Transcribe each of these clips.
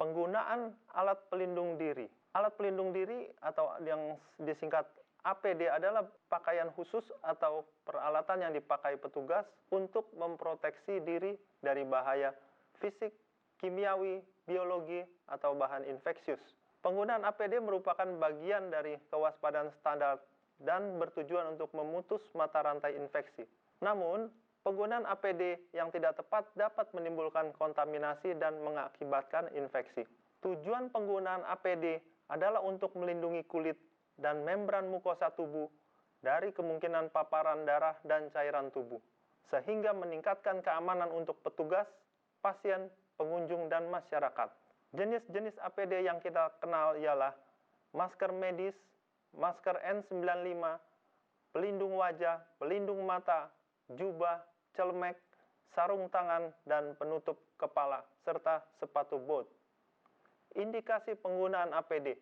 Penggunaan alat pelindung diri. Alat pelindung diri atau yang disingkat APD adalah pakaian khusus atau peralatan yang dipakai petugas untuk memproteksi diri dari bahaya fisik, kimiawi, biologi, atau bahan infeksius. Penggunaan APD merupakan bagian dari kewaspadaan standar dan bertujuan untuk memutus mata rantai infeksi. Namun, penggunaan APD yang tidak tepat dapat menimbulkan kontaminasi dan mengakibatkan infeksi. Tujuan penggunaan APD adalah untuk melindungi kulit dan membran mukosa tubuh dari kemungkinan paparan darah dan cairan tubuh, sehingga meningkatkan keamanan untuk petugas, pasien, pengunjung, dan masyarakat. Jenis-jenis APD yang kita kenal ialah masker medis, masker N95, pelindung wajah, pelindung mata, jubah, celemek, sarung tangan, dan penutup kepala, serta sepatu bot. Indikasi penggunaan APD.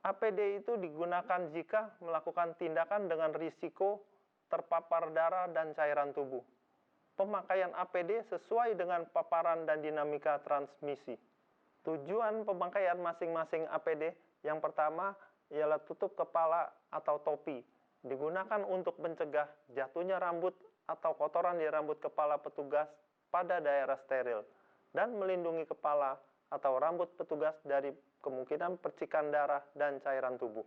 APD itu digunakan jika melakukan tindakan dengan risiko terpapar darah dan cairan tubuh. Pemakaian APD sesuai dengan paparan dan dinamika transmisi. Tujuan pemakaian masing-masing APD yang pertama ialah tutup kepala atau topi. Digunakan untuk mencegah jatuhnya rambut atau kotoran di rambut kepala petugas pada daerah steril dan melindungi kepala atau rambut petugas dari kemungkinan percikan darah dan cairan tubuh.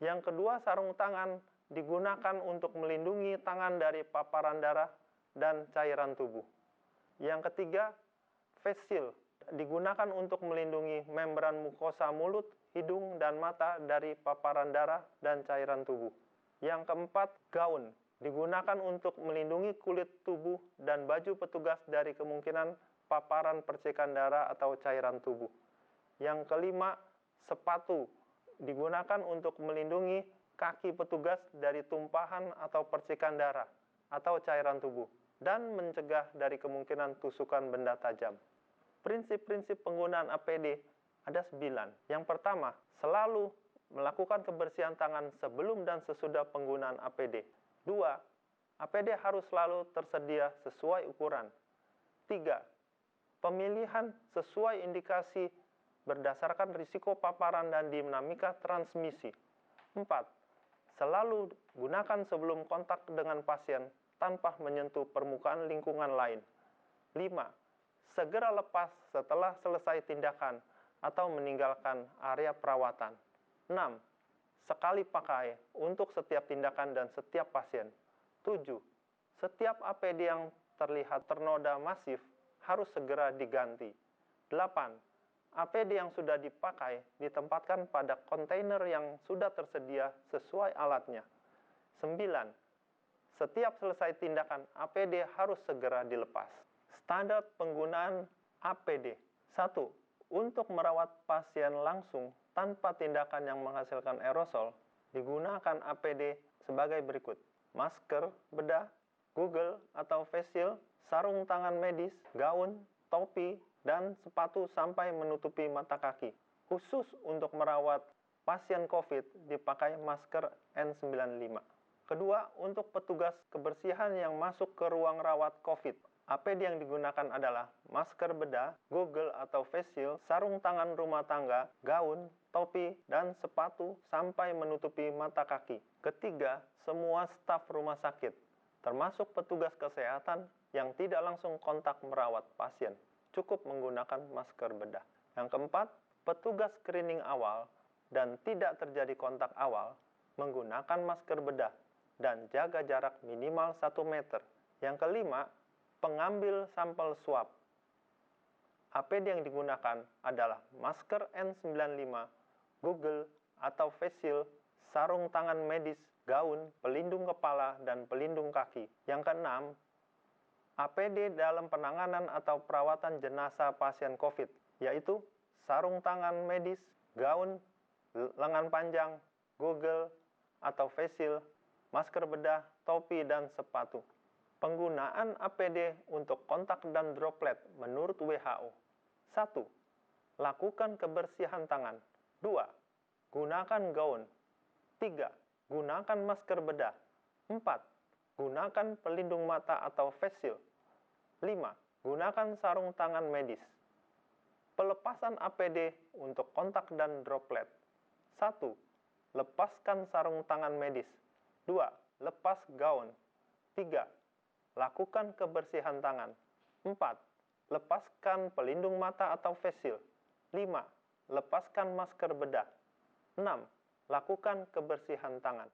Yang kedua, sarung tangan digunakan untuk melindungi tangan dari paparan darah dan cairan tubuh. Yang ketiga, face shield digunakan untuk melindungi membran mukosa mulut, hidung, dan mata dari paparan darah dan cairan tubuh. Yang keempat, gaun digunakan untuk melindungi kulit tubuh dan baju petugas dari kemungkinan paparan percikan darah atau cairan tubuh. Yang kelima, sepatu digunakan untuk melindungi kaki petugas dari tumpahan atau percikan darah atau cairan tubuh dan mencegah dari kemungkinan tusukan benda tajam. Prinsip-prinsip penggunaan APD ada 9. Yang pertama, selalu melakukan kebersihan tangan sebelum dan sesudah penggunaan APD. 2. APD harus selalu tersedia sesuai ukuran. 3. Pemilihan sesuai indikasi berdasarkan risiko paparan dan dinamika transmisi. 4. Selalu gunakan sebelum kontak dengan pasien tanpa menyentuh permukaan lingkungan lain. 5. Segera lepas setelah selesai tindakan atau meninggalkan area perawatan. 6. Sekali pakai untuk setiap tindakan dan setiap pasien. 7. Setiap APD yang terlihat ternoda masif harus segera diganti. 8. APD yang sudah dipakai ditempatkan pada kontainer yang sudah tersedia sesuai alatnya. 9. Setiap selesai tindakan, APD harus segera dilepas. Standar penggunaan APD. 1. Untuk merawat pasien langsung tanpa tindakan yang menghasilkan aerosol, digunakan APD sebagai berikut. Masker bedah, Google atau face shield, sarung tangan medis, gaun, topi, dan sepatu sampai menutupi mata kaki. Khusus untuk merawat pasien COVID dipakai masker N95. Kedua, untuk petugas kebersihan yang masuk ke ruang rawat COVID, APD yang digunakan adalah masker bedah, Google atau face shield, sarung tangan rumah tangga, gaun, topi, dan sepatu sampai menutupi mata kaki. Ketiga, semua staf rumah sakit, termasuk petugas kesehatan yang tidak langsung kontak merawat pasien, cukup menggunakan masker bedah. Yang keempat, petugas screening awal dan tidak terjadi kontak awal menggunakan masker bedah dan jaga jarak minimal 1 meter. Yang kelima, pengambil sampel swab. APD yang digunakan adalah masker N95, Google atau face shield, sarung tangan medis, gaun, pelindung kepala, dan pelindung kaki. Yang keenam, APD dalam penanganan atau perawatan jenazah pasien COVID, yaitu sarung tangan medis, gaun, lengan panjang, Google atau face shield, masker bedah, topi, dan sepatu. Penggunaan APD untuk kontak dan droplet menurut WHO. 1. Lakukan kebersihan tangan. 2. Gunakan gaun. 3. Gunakan masker bedah. 4. Gunakan pelindung mata atau face shield. 5. Gunakan sarung tangan medis. Pelepasan APD untuk kontak dan droplet. 1. Lepaskan sarung tangan medis. 2. Lepas gaun. 3. Lakukan kebersihan tangan. 4. Lepaskan pelindung mata atau face shield. 5. Lepaskan masker bedah. 6. Lakukan kebersihan tangan.